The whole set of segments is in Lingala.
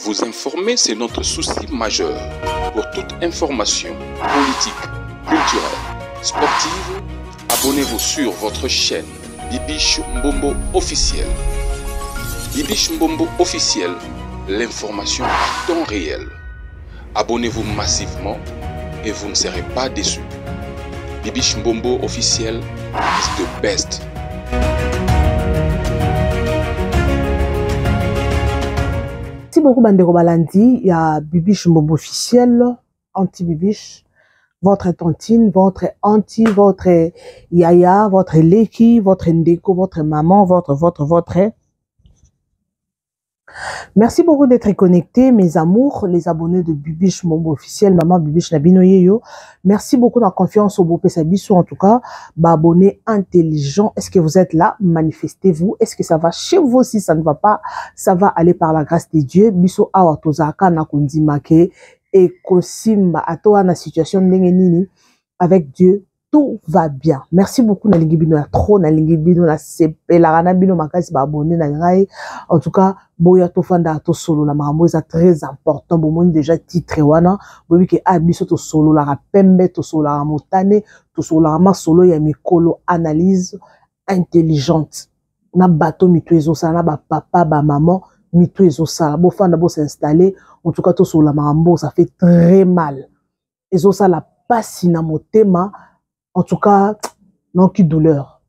Vous informer, c'est notre souci majeur. Pour toute information politique, culturelle, sportive, abonnez-vous sur votre chaîne Bibiche Mbombo officiel. Bibiche Mbombo officiel, l'information en temps réel. Abonnez-vous massivement et vous ne serez pas déçus. Bibiche Mbombo officiel is the best. Merci beaucoup Bandeko Balandi, il y a Bibiche Mbombo officiel, anti-Bibiche, votre tontine, votre anti, votre yaya, votre leki, votre ndeko, votre maman, votre. Merci beaucoup d'être connectés, mes amours, les abonnés de Bibiche Mbombo officiel, maman Bibiche Nabino Yeyo. Merci beaucoup de la confiance au Bopé Sabissou, en tout cas, abonnés intelligents. Est-ce que vous êtes là? Manifestez-vous. Est-ce que ça va chez vous? Si ça ne va pas, ça va aller par la grâce de Dieu. Biso awa tozaka na kundimake et kosimba atoa na situation nini avec Dieu. Tout va bien. Merci beaucoup na lingibino ya trop na lingibino na sepela na bino makasi ba abonné na ngai. En tout cas, boya to fanda to solo la makambo est très important. Bon moi déjà titre wana, bobi ke abiso to solo la pembe to solo la motane, to solo la ma solo ya mikolo analyse intelligente. Na bato mitwezo ça na ba papa ba maman mitwezo ça. Bo fanda bo s'installer, en tout cas to solo la makambo ça fait très mal. Ezo ça la passe na motema. En tout cas, non qui douleur.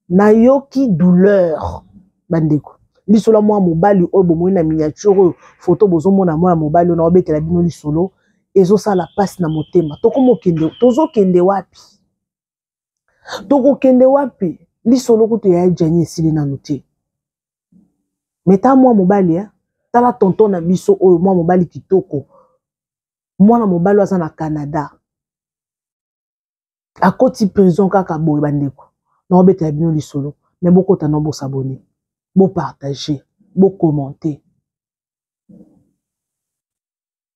Na yo qui douleur. Bandeko. Li solo moi mobali o bomo na miniature photo bozo mona moi mobali na obete la bino li solo. Ezo ça la passe na motema. Toko mokende, tozo kende wapi. Toko kende wapi. Li solo ko to ya jani sili na noté. Meta moi mobali tala tonton na biso o moi mobali kitoko. Moi na mobali waza na Canada. À côté prison kaka boy bandeko na obeta bino li solo mais beaucoup ta nombo s'abonner beau partager beau commenter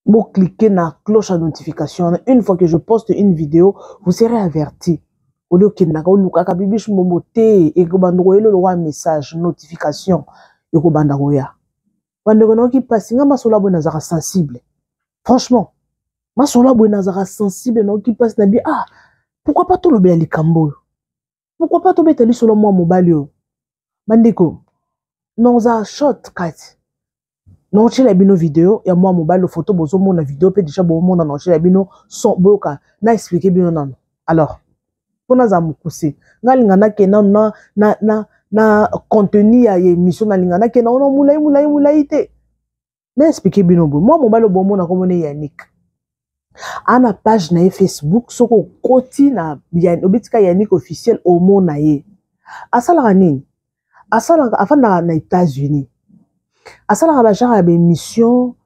beau cliquer na cloche à notification. Une fois que je poste une vidéo vous serez averti au lieu que na ko luka ka Bibiche Mbombo te et ko bandoko le roi message notification et ko bandako ya bandeko na ki passe nga masola bo nazara sensible franchement masola bo nazara sensible na ki passe na bi ah. Pourquoi pas tout le bien les cambo? Pourquoi pas tout mettre les solo moi mobile yo? Bandeko, non za shortcut. Non chez la bino vidéo et moi mobile photo bozo mon vidéo peut déjà bon mon non chez la bino son boka na expliquer bino non. Alors, pour nous amukusi, ngalingana ke na contenu ya émission na lingana ke na on moulay te. Na expliquer bino bo. Moi mobile bon mon na comme Yannick. Ana page na Facebook soko koti na obitika Yannick officiel au monde na ye asala nini asala afanda na États-Unis asala ba genre ya émission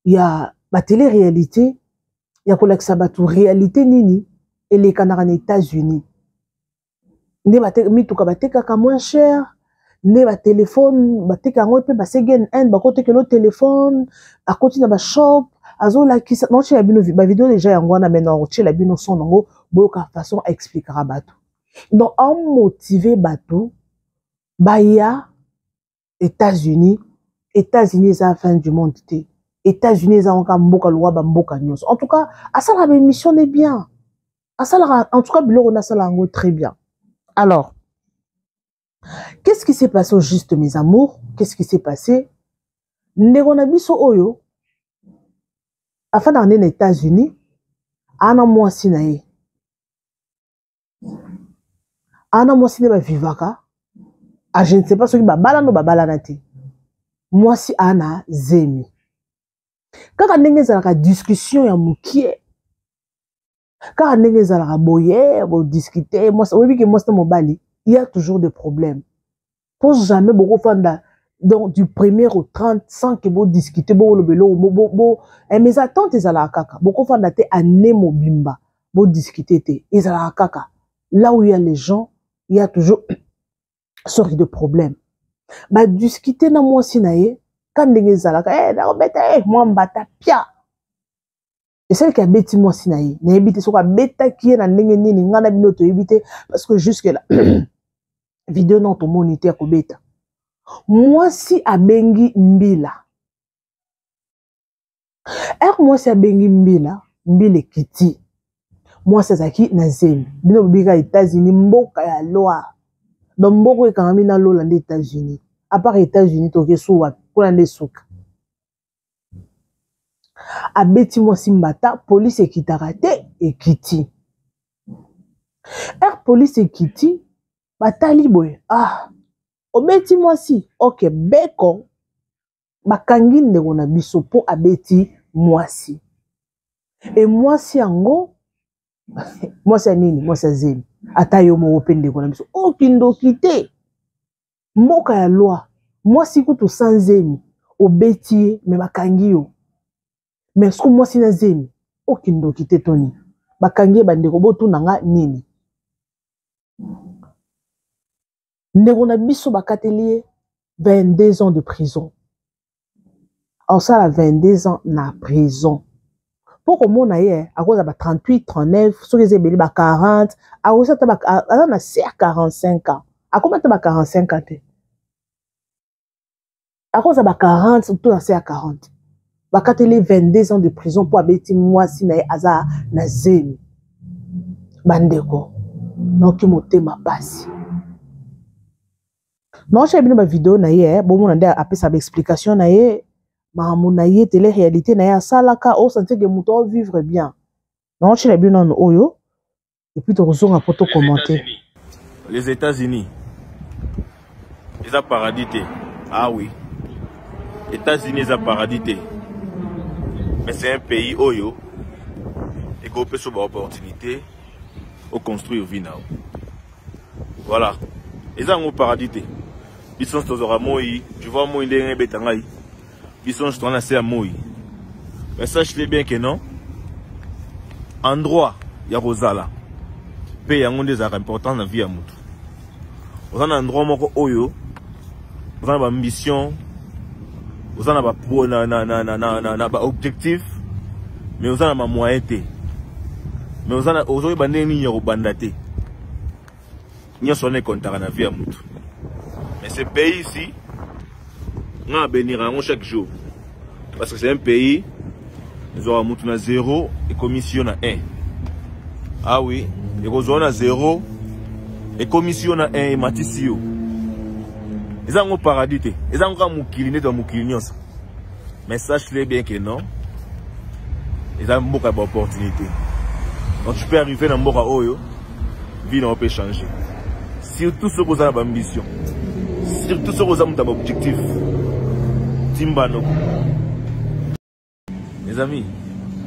ya ba télé-réalité ya kolekisa batu réalité nini elekana na États-Unis ne ba mituka bateka ka moins cher ne ba téléphone bateka ngo pe ba second hand ba kote ke lo téléphone a koti na ba shop azola qui non chez la bino ba vidéo déjà yangwana maintenant chez la bino son ngo boka façon expliquera bato donc en motiver bato baya États-Unis à la fin du monde té États-Unis a encore mboka loi ba mboka nyos en tout cas à ça la mission est bien à ça en tout cas bilo on a ça ngo très bien. Alors qu'est-ce qui s'est passé au juste mes amours? Qu'est-ce qui s'est passé? Ndekona biso oyo afin d'aller aux États-Unis, ana mwasi na ye. Ana mwasi ne ba vivaka. Ah, je ne sais pas ce qui ba balano ba balana te. Mwasi ana zemi. Kaka ndenge ezalaka discussion ya mukie. Kaka ndenge ezalaka boye, bo discuter, mwasi oyebi ke mwasi na mobali, il y a toujours des problèmes. Pose jamais beaucoup fanda. Donc, du 1er au 30, sans que vous discutez, mes attentes, ils allaient à kaka. Beaucoup de gens à Nemo Bimba, vous discutez, ils allaient à kaka. Là où il y a les gens, il y a toujours sorte de problème. Bah, discuter na moi sinaye, quand les allaient, moi m'bata pia. Et celle qui a bêti moi sinaye, n'a évité ce qu'on bêta qui est dans n'engeni n'engana binoto éviter parce que jusque là, vidéo non ton moniteur ko bêta. Moi si abengi mbila moi c'est bengi mbile kiti. Moi c'est zaki na zemi. Bino bika États-Unis mboka ya loi. Donc mboko ekangami na lola nde États-Unis. À part États-Unis toke suwa kuna nde suka. Abeti moi simbata police ekitaka te ekiti. Police ekiti batali boye. Obeti moi si OK beko bakangi ndeko na biso po abeti moi si. Et moi si yango moi c'est nini moi c'est zemi. Ata yo mo opende ko na biso okindo kite mboka ya loi moi si kutu sans zemi obeti me bakangi yo mais ce que moi si na zemi okindo kite toni bakangi bandeko botu nanga nini ndeko na biso bakateli 22 ans de prison. En ça la 22 ans na prison. Pour que mon aïe, à cause de 38, 39, ceux qui ont 40, à cause de 45 ans. À combien de 45 ans? À cause de 40, tout à 40. Quand il est 22 ans de prison pour abeti moi si na aza na zemi. Bandeko. Non qui moté ma passe. Non, j'ai vu ma vidéo na yé, bon mon ande après sa explication na yé. Mahamunaye télé-réalité na ya salaka o sentir que mouton vivre bien. Non, tu l'as bien en oyo. Et puis tu reçois un poteau commenter. Les États-Unis. Ils ont paradité. Ah oui. États-Unis ils ont paradité. Mais c'est un pays oyo. Et qu'on peut sur l'opportunité de construire vie. Voilà. Ils ont paradité. Ils sont tous au moi. Tu vois moi il est un bétangaï. Ils sont juste assez à mouille. Mais sachez bien que non. Endroit, il y a Rosala. Pays, il y a des arts importants dans la vie à Moutou. Vous avez un endroit où oyo. Vous avez une ambition. Vous avez un objectif. Mais vous avez un moyen. Mais vous avez un moyen de bandater. Nous sommes contents dans la vie à Moutou. Mais ce pays ici, on va bénir chaque jour. Parce que c'est un pays, nous aurons 0 et commission à 1. Ah oui, et nous aurons 0 et commission à 1 et matissio. Ils ont un paradis. Ils ont un moukiliné dans moukilinios. Mais sachez bien que non. Ils ont beaucoup d'opportunités. Donc tu peux arriver dans Mboka Oyo, vie n'a pas changer. Surtout ceux qui ont une ambition. Surtout ceux qui ont un objectif. Timbano. Mes amis,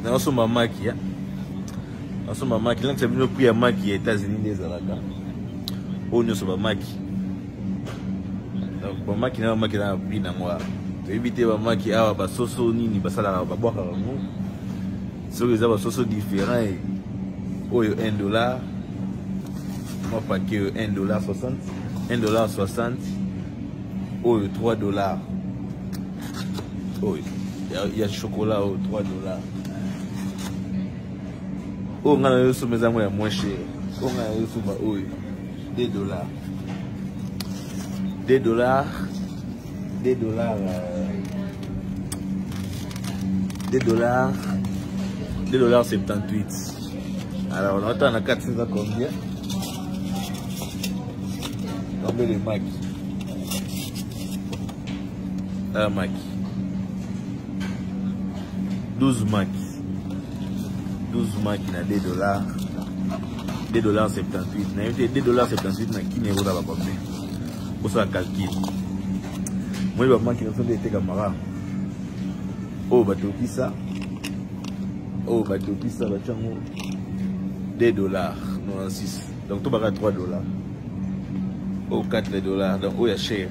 nous sommes à Maki. Nous sommes à Maki. Nous sommes à Maki, États-Unis, les Alaka. Nous sommes à Maki. Donc, Maki n'a pas de moi. Tu évites Maki à Basoso, Nini, Basala, Baboaka. Ceux qui ont des choses différentes, $1. Moi, pas que $1.60. $1.60. $3. Oh, il y a du chocolat au $3. Oh, on a eu sur mes amis moins cher. On a eu sur ma $2. $2. $2.78. Alors, on attend à 400 combien? Combien de Mac? Un Mac. 12 Mac. 12 Mac, il a $2. $2.78. $2.78 qui n'est pas combien? Pour ça, calcul. Moi, je vais manquer des camarades. Oh, bateau pissa. Oh, bateau pissa, bateau $2.96. Donc, tout va $3. Oh, $4. Donc, oh, il y a cher.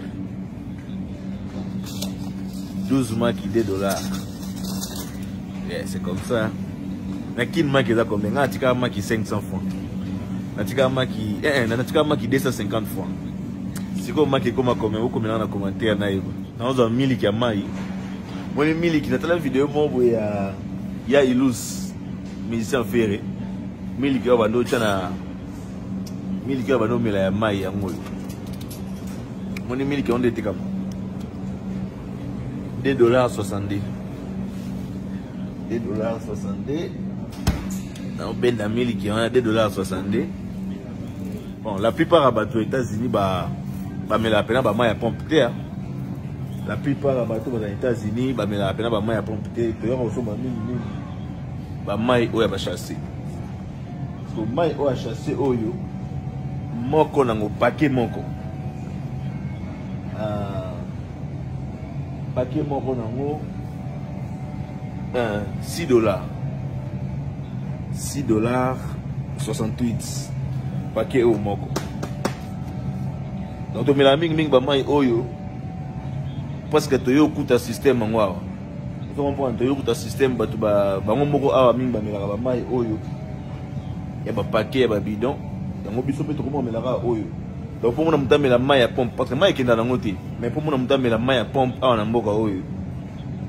12 Mac, $2. Yeah, c'est comme ça. Mais qui Mac est à combien? On a un Mac 500 francs. On a un Mac 250 francs. Si vous avez combien vous comment dans commentaire na yebo. Na ozo miliki ya mai. Moi miliki na tala vidéo mo il y a ilus musicien ferré. Miliki wa bando chana miliki wa bando mila ya mai ya ngolo. Moi miliki on était comme $2.70. $2,62. On bende à 1000 qui ont $2,62. Bon, la plupart aux États-Unis, mais la peine, bah, pompe terre. La plupart aux États-Unis, mais la peine, bah, pompe terre. D'ailleurs, on se met bah, maï, ou ya chasser. Parce que maï, ou ya chasser, oyo, moko nango, paquet moko. Paquet moko nango, $6. $6.68. Paquet au moko. Donc, tu mets la ming ba mai oyo. Parce que tu as un système en wa. Tu comprends, tu as un système ba tu ba moko awa ming ba melaka ba mai oyo. Ya ba paquet ya ba bidon. Donc biso pe to comment melaka oyo. Donc pour moi muta mela mai ya pompe parce que mai ki na ngoti. Mais pour moi muta mela mai ya pompe awa na mboka oyo.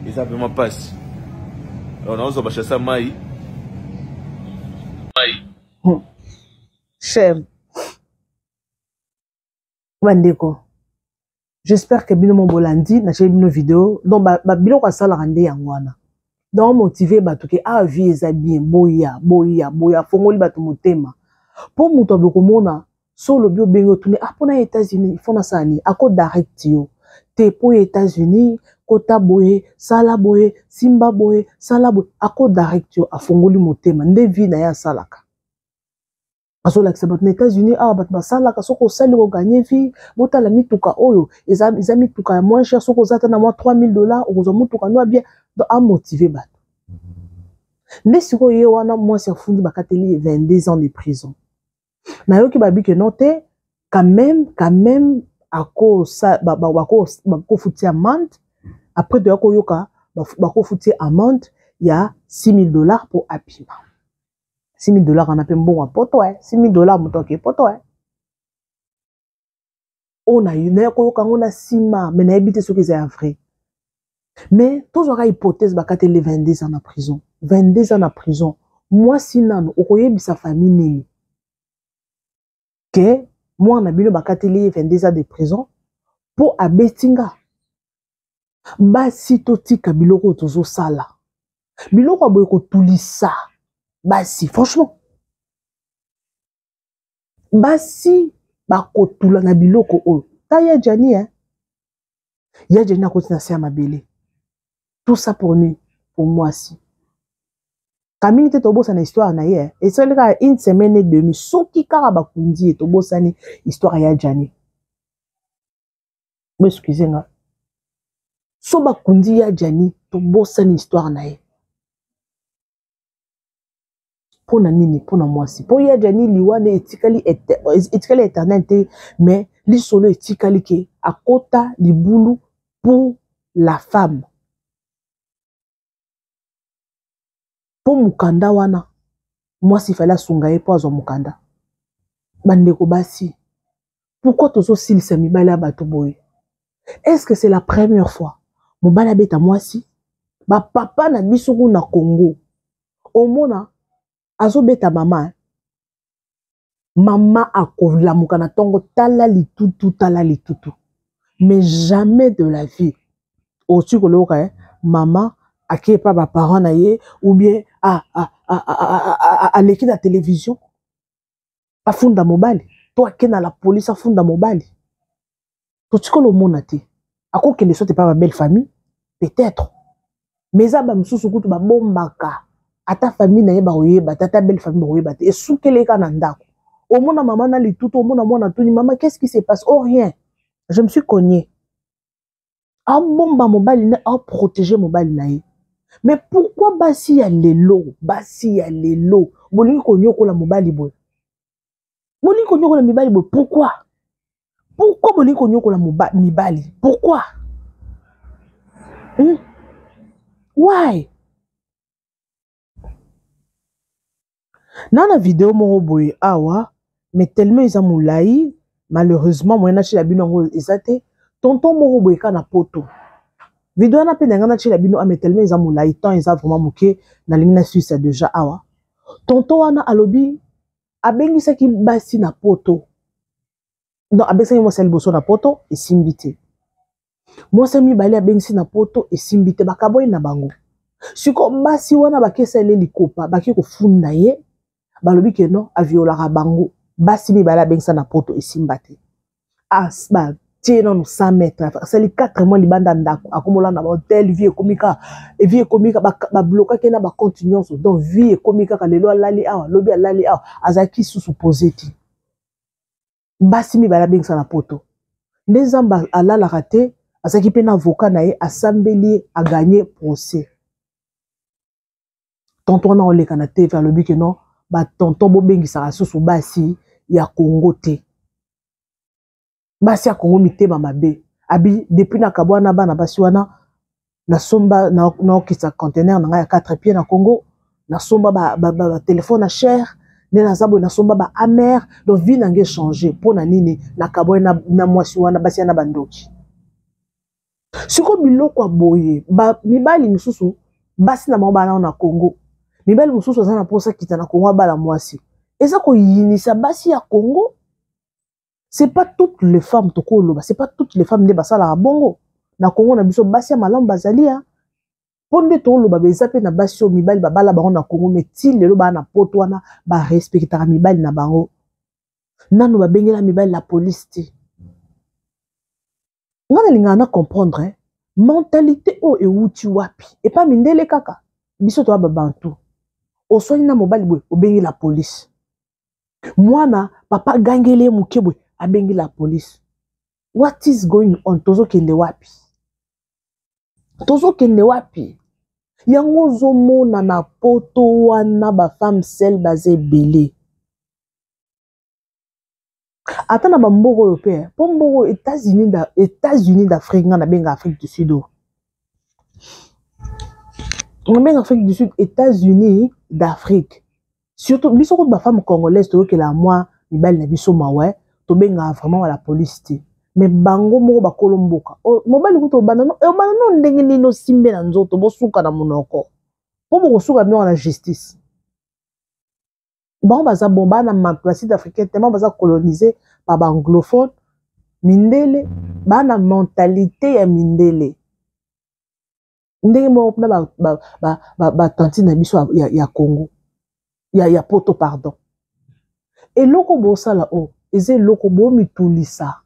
Et ça vraiment passe. Alors on a ba chassa mai. Cher Bandeko, j'espère que bino bolandi na chez bino vidéo donc bino kwa sala rande yangwana donc motiver bato ke a vie eza bien boya fongoli bato motema pour muto bekomona solo bio bengo tune apona États-Unis fona sani ako direct yo te po États-Unis kota boye sala boye simba boye sala boye ako direct yo afongoli motema nde vie na ya salaka. Parce que les États-Unis, basala kasoko sali ko gagner vie, bota la mituka oyo, ils mituka moins cher soko zata na $3,000, ozo mutuka no bien à motiver bato. Ne siko ye wana moi c'est fundi bakateli 22 ans de prison. Na yo ki babi que noté quand même à cause ça bako futi amende après de yako yoka bako futi amende il y a $6,000 pour habillement. $6,000 on appelle bon à poto, $6,000 mon toque poto. On a une on a sima, mais n'a habité ce qui est vrai. Mais toujours à hypothèse, bakate les 22 ans en prison. 22 ans en prison. Moi, si nan, okoye sa famille nini. Que moi, on a bien bakate les 22 ans de prison pour abetinga. Basi totika biloko tozo sala. Biloko aboyeko tulisa. Basi, franchement. Basi, bakotula na biloko o. Ta ya Jani, hein. Ya Jani a continué à se mabele. Tout ça pour nous, pour moi aussi. Camille te tobo sana histoire na ye. Et c'est là une semaine et demie. Soki kara bakundi et tobo sana histoire ya Jani. Me excusez-moi. So bakundi ya Jani tobo sana histoire na ye. Pour nini pour moi si pour ya Jani liwane etikali éternel mais li solo etikali ke akota libulu pour la femme pour mukanda wana moi si fallait sungaye pour azo mukanda bandeko basi pourquoi tozo silisa mibala bato boye est-ce que c'est la première fois mobala beta moi si ba papa na biso na Congo au mona azo beta mama mama akovlamuka na tongo tala litutu mais jamais de la vie au tukoloka maman ake pa ba parents na ye ou bien à l'équipe de la télévision afunda mobali to akena la police afunda mobali to tukolo monate akokende sote pa ba belle famille peut-être mais aba msusu kutu ba bombaka ata famille na ye ba oyeba tata belle famille ba oyeba et soukeleka na ndako au mona maman na lituto au mona mona tuni maman qu'est-ce qui se passe oh rien je me suis cogné a bomba mobali na a protéger mobali na ye mais pourquoi basi ya lelo bolingi konyokola mobali boy bolingi konyokola mibali boy pourquoi bolingi konyokola mibali pourquoi why Nana vidéo moko boye awa mais tellement ils ont moulai malheureusement moi na chez la bino ezate tonton moko boye kana poto vidéo na pe na chez la bino mais tellement ils ont moulai tant ils ont vraiment moqué na ligne suisse déjà awa tonton wana alobi abengisa ki basi na poto non abengisa mo sel boso na poto et simbité moi sami bali abengisi na poto et simbité bakaboy na bango Siko basi wana bakesa ele likopa baki kofunda ye balobi ke non aviola bango basi mibala bengisa na poto esimba te as ba tie non 100 mètres c'est les 4 mois libanda ndako akomola na hotel vie komika ba bloquer ke na ba continuance donc vie komika ka lelo alali awa lobi alali awa azaki sous posé ti basi mibala bengisa na poto ndezamba alala raté azaki pe na avocat na ye asambeli a gagner procès tonton na oleka na te vers le but que non ba tonton bo bengisa sous basi ya Congo te basi ya Congo mitema mabe abi depuis na kabwana bana basi wana na somba na okisa conteneur na ya 4 pieds na Congo na somba ba téléphone à cher ne na zabo na somba ba amer donc vie na nge changer pour na nini na kabwana na mwasi wana basi na bandoki siko biloko aboye ba mibali misusu basi na mabana na Congo mibali misusu za na posa kita na Congo bala mwasi eza ko yinisa basi ya Congo. C'est pas toutes les femmes tokolo, c'est pas toutes les femmes de basala bongo. Na Congo na biso basi ya malam bazalia. Ponde tolo ba bezape na basi o mibali babala bango na Congo meti lelo ba na poto wana ba respectera mibali na bango. Nanu ba bengela mibali la police ti. Ngana linga na comprendre mentalité o euti wapi et pas mindele kaka. Biso to ba bantu. O soyi na mobali bwe o bengi la police. Mwana papa gangele mukebwe abengi la police. What is going on? Tozo kende wapi? Tozo kende wapi? Yango zomona na poto wana ba femme seule basée belé. Ata na ba mboko européen, po mboko États-Unis d'Afrique na benga Afrique du Sud. On benga Afrique du Sud, États-Unis d'Afrique. Surtout biso ko ba femme congolaise to ke la moi mibali na biso mawe to benga vraiment la police ti mais bango moko ba kolomboka o mobali ko to banano e banano ndenge nino simbe na nzoto bo suka na monoko po bo suka bien na justice bon baza bomba na mentalité africaine tellement baza colonisé par ba anglophone mindele ba na mentalité ya mindele ndenge mo na ba tanti na biso ya Congo ya poto pardon et loko bosala o eze loko bo mitulisa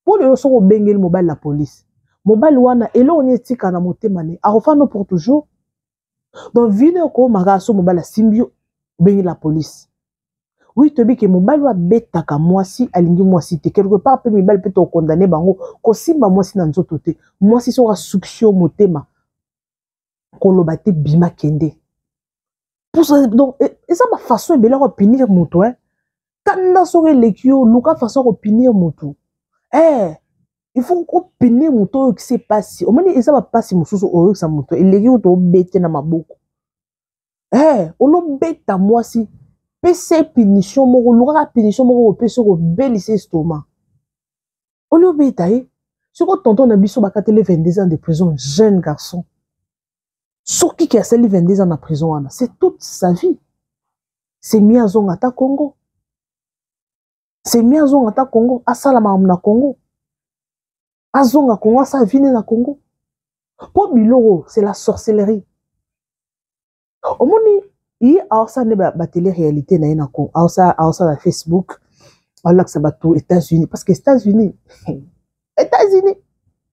pour le soko bengeli mobile la police mobile wana elo on etika na motema ne arofano pour toujours donc vidéo ko magaso mobile la simbio bengeli la police oui to bi ke mobile wa betaka mwasi alingi mwasi te quelque part pe mobile peut to condamner bango ko simba mwasi na nzoto te mwasi sera suction motema koloba te bima kende. Donc, et ça, ma façon de punir mon toit. Quand on a les kio, Luca façon de punir mon toit. Il faut qu'on punir mon toit qui s'est passé. Au moins, ça va passer mon sous au ça mon toit. Et les kio ont bêté dans ma boucle. On l'a bête à moi si. PC punition, mon Luca punition, mon PC au bel estomac. On l'a bête à ce que tonton Nabiso Bakatele 22 ans de prison, jeune garçon. Sur qui a sali 22 ans en prison, c'est toute sa vie. C'est mis à Zongata Congo. C'est mis à Zongata Congo. À Salama na Congo. À Zonga Congo, à sa vie na Congo. Pour Biloro, c'est la sorcellerie. Au moins, il y a ça ne télé-réalité na Congo. À ça na Facebook. Alors que ça va tout États-Unis. Parce que États-Unis,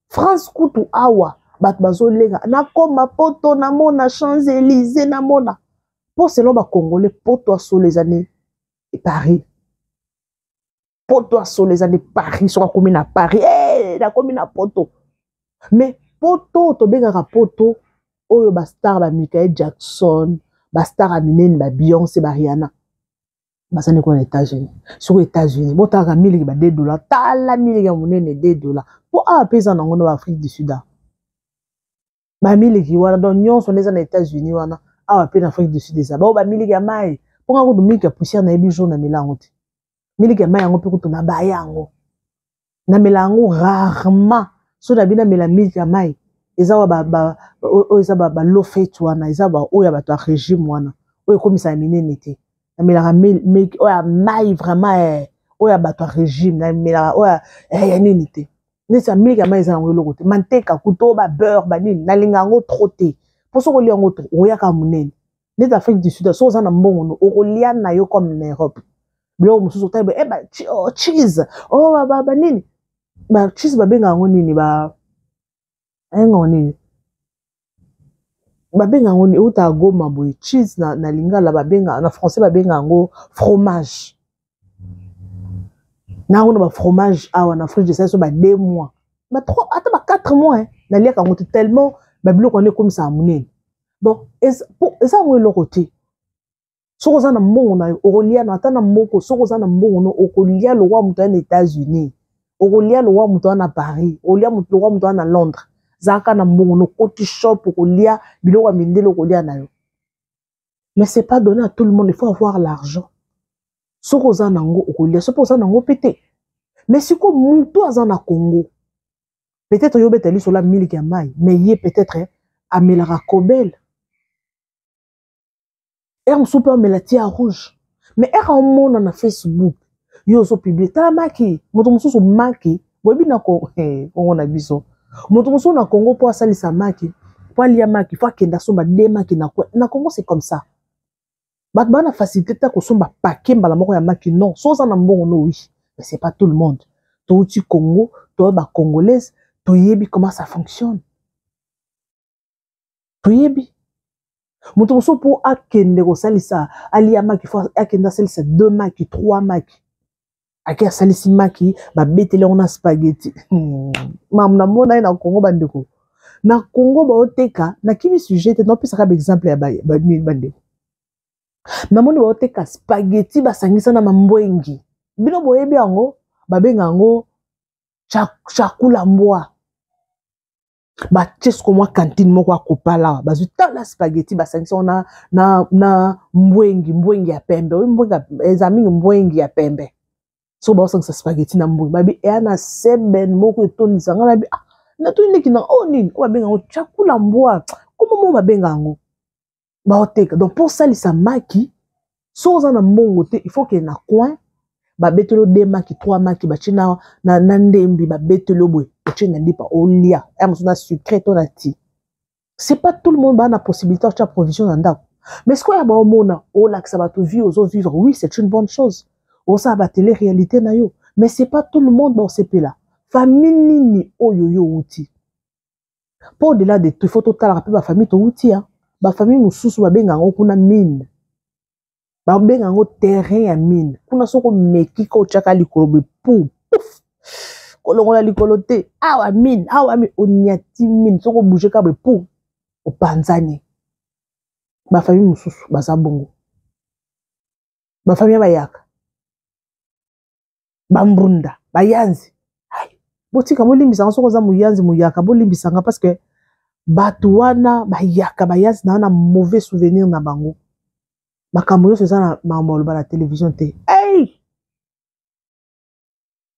France, Koutou, Awa. Bat bazolenga na koma poto na mona Champs-Élysées na mona pour selon ba congolais poto sur les années Paris poto sur les années Paris sur commune à Paris la commune à poto mais poto to benga poto oyo ba star ba Michael Jackson ba star Aminen ba Beyoncé ba Rihanna basane ko na États-Unis sur États-Unis botaka $1000 ba $2 tala $1000 ya monene $2 pour a pesa na ngono Afrique du Sud. Ba miliki wana donc nyonso neza na États-Unis wana awa pe na Afrique du Sud eza ba miliki ya mai ponga ko miliki ya poussière na ebi jaune na milango te miliki ya mai yango pe ko na ba yango na milango rarement so na bina mela miliki ya mai eza ba eza ba low fat wana eza ba oya ba to régime wana oyo komisa minene te na melaka miliki oya mai vraiment oya ba to régime na melaka oya ya nini te. Nesa miliki ya mai eza nango eloko te manteka kuto ba beurre ba nini na linga yango trop te Pour ce qu'on lit en autre, oyaka munene. Les Afrique du Sud, so zana mbongo, okolia na yo comme en Europe. Bilo mususu tabe, cheese. Oh, nini. Cheese benga nini, nini. Benga nini, uta goma boy. Cheese na lingala, benga, na français, benga ngo fromage. Na on fromage, en Afrique du Sud, so 2 mois. 3, attends, 4 mois, hein. Na lia kango tellement, bilo qu'on est comme ça, munene. Donc, ça, on le côté. Sokoza na mbongo na okolia na ata na mboko sokoza na mbongo no okolia lo wa mutu na États-Unis okolia lo wa mutu na Paris okolia mutu lo wa mutu na Londres zaka na mbongo no coffee shop okolia biloko mindelo okolia na yo. Mais c'est pas donné à tout le monde, il faut avoir l'argent. Sokoza nango okolia sokoza nango pété. Mais si ko mutu aza na Congo peut-être yo beteli sur la miliki ya mai mais yé peut-être amelara kobel. On super melatia rouge. Mais on monde na Facebook. Yo so publié ta maki. Moto musu so maki. Bobi na ko on a biso. Moto musu na Congo pour sali sa maki. Pour lia maki, faut kenda so ba de maki na ko. Na Congo c'est comme ça. Ba na facilité ta ko so ba paquet mbala moko ya maki non. So za na mbongo no oui. Mais c'est pas tout le monde. To uti Congo, to ba congolaise, to yebi comment ça fonctionne. To yebi Moto muso pour akende ko salisa alia maki faut akenda salisa 2 maki 3 maki akia salisi maki ba betele on a spaghetti mam na mona na Congo bandeko na Congo ba oteka na kimi sujet non plus ça comme exemple ya ba bandeko na mona ba oteka spaghetti ba sangisa na mambwengi bino boyebi yango ba benga ngo chakula mbwa ba chesko mwa cantine moko akopala bazuta la spaghetti ba sangisa ona na mbwengi ya pembe o mbwenga ezami mbwengi ya pembe so ba sangisa spaghetti na mbwengi babi na seben moko etoni sanga babi na to niki na nini o benga ngo chakula mbwa comment mo ba benga ngo ba oteka donc pour ça lisa maki so za na mbongo te il faut que na coin ba betelo 2 maki 3 maki ba china na ndembi ba betelo boy china ndipa olia amsona sucré to nati. C'est pas tout le monde ba na possibilité de faire provision dans ndako. Mais ce qu'on y a ba omona o la que ça va tout vivre oui, c'est une bonne chose. O ça ba télé réalité na yo, mais c'est pas tout le monde ba CP là. Famille nini oyoyo outi. Pour au-delà de tout, il faut total rappeler ba famille to outi hein. Ba famille mususu ba benga ngo kuna mine. Ba benga ngo terrain ya mine. Kuna soko meki ko chaka likolobe pouf. Kolongola likolote awa mine onyati mine soko bouger ka be pou o panzani ba famille mususu baza bongo ba famille bayaka bambunda bayanzi botika molimbisa soko za muyanzi muyaka bolimbisanga parce que batuana bayaka bayanzi na mauvais souvenir na bango makambo yo ça na mamolo ba la télévision te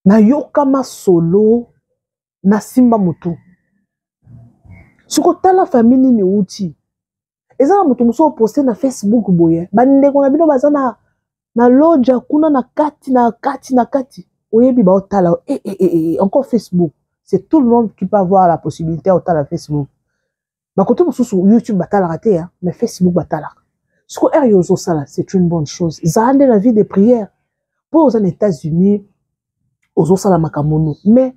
na yokama solo na simba mutu suko tala famille ni uti eza mutu muso poster na Facebook boye bandeko na bino bazana na loja kuna na kati oyebi ba otala encore Facebook c'est tout le monde qui peut avoir la possibilité de otala Facebook ba koto mususu YouTube batala raté hein mais Facebook batala suko yozo sala c'est une bonne chose zande la vie de prière pour aux États-Unis ozo sala makamono mais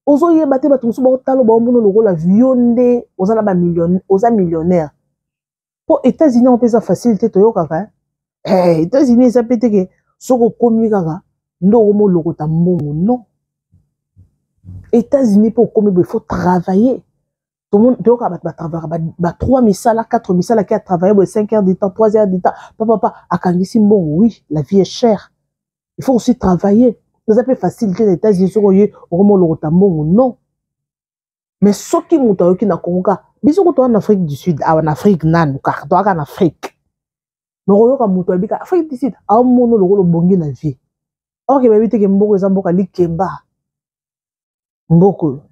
ozo yeba te bato musu ba otalo ba omono lokola vionde oza na ba millionnaire pour États-Unis on peut ça facilité to yokaka États-Unis ça peut que soko komi kaka ndo omo lokota mbongo non États-Unis pour komi il faut travailler tout le monde yoka ba travailler ba 3 misala 4 misala qui a travaillé 5 heures de temps 3 heures de temps papa akangisi mbongo oui la vie est chère il faut aussi travailler. Vous avez facilité les États-Unis sur le non. Mais ce qui m'a dit na Congo, bisous en Afrique du Sud, en Afrique nan, car toi en Afrique. Mais on a mouton en Afrique du Sud, à un moment le bongi na vie. Or que m'invite que mboko zamboka likemba. Mboko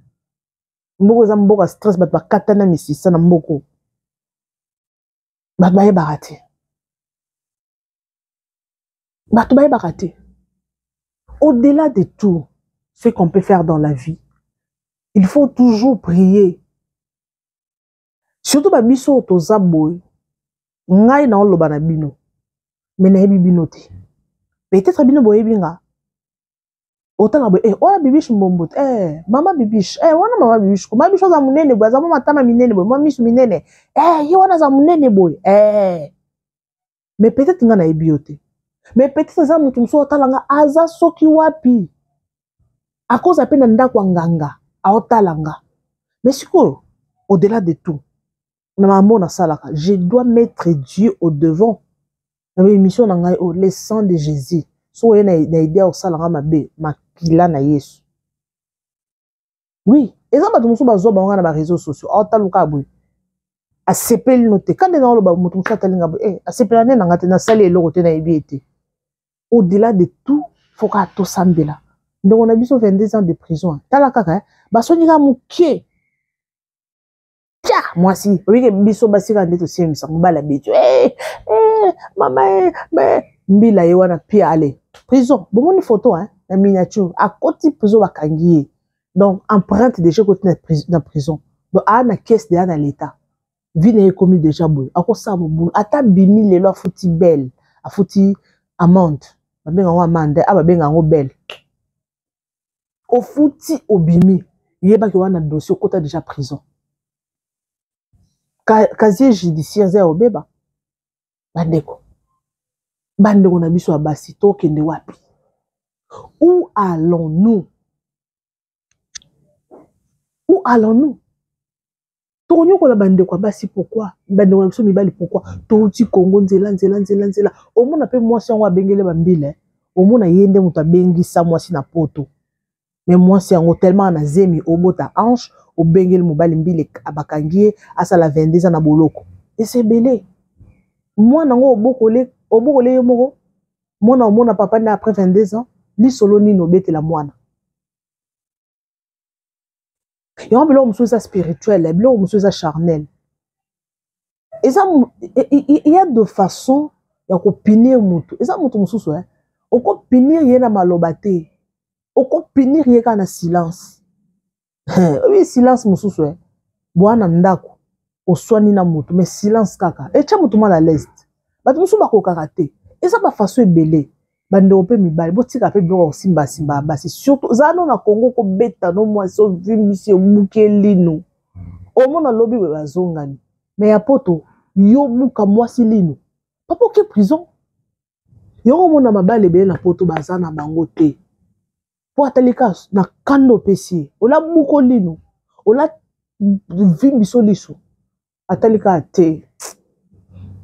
zamboka stress bat ba katana misisa na mboko. Bat baye barate. Bat baye barate. Au-delà de tout ce qu'on peut faire dans la vie, il faut toujours prier. Surtout ba biso toza boy. Ngai na oloba na bino. Mais na yebi bino te. Peut-être bino boye binga. Otala boye oya bibish mbombo. Mama bibish. Wana mama bibish. Ko bibish za munene boy, za mama tama minene boy, mama misu minene. Ye wana za munene boy. Mais peut-être nga na yebi yo te. Mais peut-être za mutu mso otala nga aza soki wapi. A cause à peine ndako nganga, a otala nga. Mais sikoyo, au-delà de tout, je dois mettre Dieu au devant. Dans l'émission, le sang de Jésus. So na idée au salanga mabe, makila na Yesu. Oui, et ça ba tumuso bazo ba ngana ba réseaux sociaux. Otaluka boy. A sepel noté. Quand dans le ba mutumsa talinga boy, a sepelane na ngate na sali eloko te na ebiete. Au-delà de tout, faut ka to sambela. Donc on a biso 22 ans de prison. Tala kaka, ba sonika mukie. Tia, moi si, oui que biso basika ndeto simsa mbala betu. Maman, mbila yewana pia ale. Prison, bon une photo hein, la miniature à côté prison bakangi. Donc empreinte déjà côté na prison. Donc a na caisse de na l'état. Vie n'est commis déjà boy. A ko sa mo ata bimi le lo futi belle, a futi amende. Ba benga ngo amende, a ba benga ngo belle. Au futi obimi, yeba ki wana dossier côté déjà prison. Casier judiciaire zéro beba. Bandeko. Bandeko na biso abasi to kende wapi. Où allons-nous? Où allons-nous? Tonyo ko la bandeko abasi pourquoi? Bandeko na biso mibali pourquoi? Touti Congo nzela. Omona pe mwasi yango abengele bambile. Omona yende muta bengi sa mwasi na poto. Mais mwasi yango tellement na zemi obota hanche. Au bengel mobile mbile abakangie asala 22 ans na boloko et c'est belé moi nango obokole yomoko moi na mona papa na après 22 ans li solo ni no bete la mwana yo mbelo musuza spirituel mbelo musuza charnel et ça il y a deux façons ya ko punir mutu et ça mutu mususu hein o ko punir yena malobate o ko punir yeka na silence. Oui, silence mususu eh. Bwana ndako oswani na mutu mais silence kaka. Et cha mutu mal à l'aise. Ba musu ba ko karaté. Et ça ba façon ebele. Bande ope mibali botika pe biro simba basi surtout zano na Congo ko beta no moi so vimisi mukelino. Omona lobi we bazongani. Mais ya poto yo muka mwasi lino. Papa ke prison. Yo mona mabale be na poto bazana bango te. Po atalika na kando pesi ola buko lino ola vimbiso liso atalika te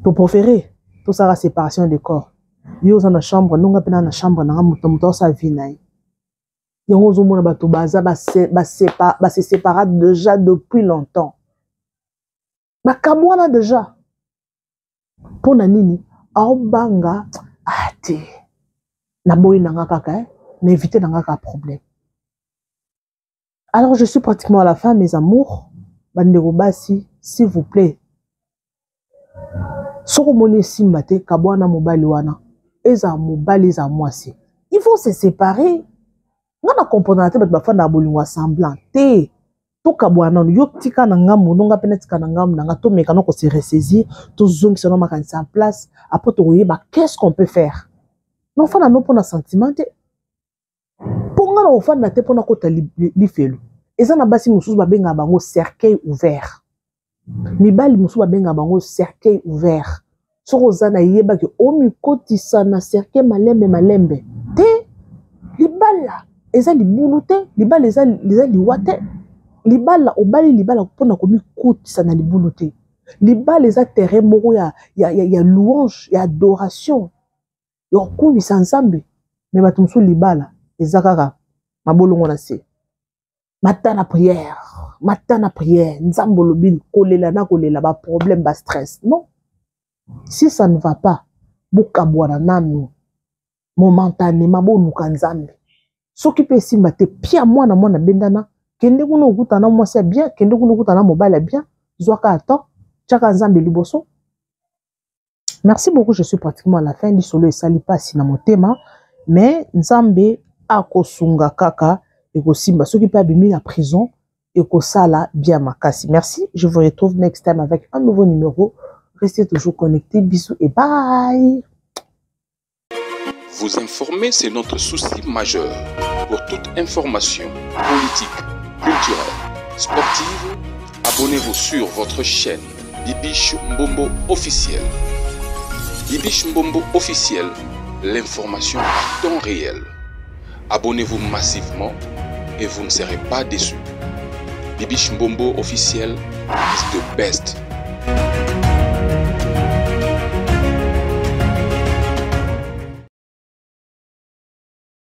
to préféré to sera séparation des corps yo za na chambre nonga pena na chambre na muto sa vie naï yo zo mona bato baza ba se séparer déjà depuis longtemps bakabwana déjà pona nini aobanga ate na boyi nanga kaka m'éviter dans un problème. Alors je suis pratiquement à la fin, mes amours. Bandeko basi, s'il vous plaît. Soko moni simbate kabwana mobali wana. Eza mobali eza mwasi. Il faut se séparer. Ngana comprendre te ba fanda bolingo semblant. Te to kabwana yo tika na ngamu nonga penetika na ngamu nanga to mekano ko se ressaisir, to zongi sono makanisa en place. Après to yeba qu'est-ce qu'on peut faire? Non fana no pona sentiment. Pongana ofanda te pona kota li felo. Eza na basi mususu babenga bango cercueil ouvert. Mibali mususu babenga bango cercueil ouvert. Soko zana yeba ke omi kotisa na cercueil malembe. Te libala eza libulu te, libala eza liwa te. Libala obali libala pona komi kotisa na libulu te. Libala eza terrain moko ya louange, ya adoration. Yo kumi sansambe. Mais batumsu libala ezakaka mabolongo na se matin na prière nzambo lobini kolela na kolela ba problème ba stress non si ça ne va pas bokabwana nanu momentanément boluka nzambe soki pe simba te pia mwana bendana kende kuna okutana mwasi bien kende kuna okutana mobali bien zwaka attend chaka nzambe liboso. Merci beaucoup, je suis pratiquement à la fin du solo et sali pas si na motema mais nzambe akosunga kaka et simba ceux qui peut abîmer la prison ekosala bien makasi. Merci, je vous retrouve next time avec un nouveau numéro. Restez toujours connectés, bisous et bye. Vous informer, c'est notre souci majeur. Pour toute information politique, culturelle, sportive, abonnez-vous sur votre chaîne Bibiche Mbombo officiel. Bibiche Mbombo officiel, l'information à temps réel. Abonnez-vous massivement et vous ne serez pas déçus. Bibiche Mbombo officiel is the best.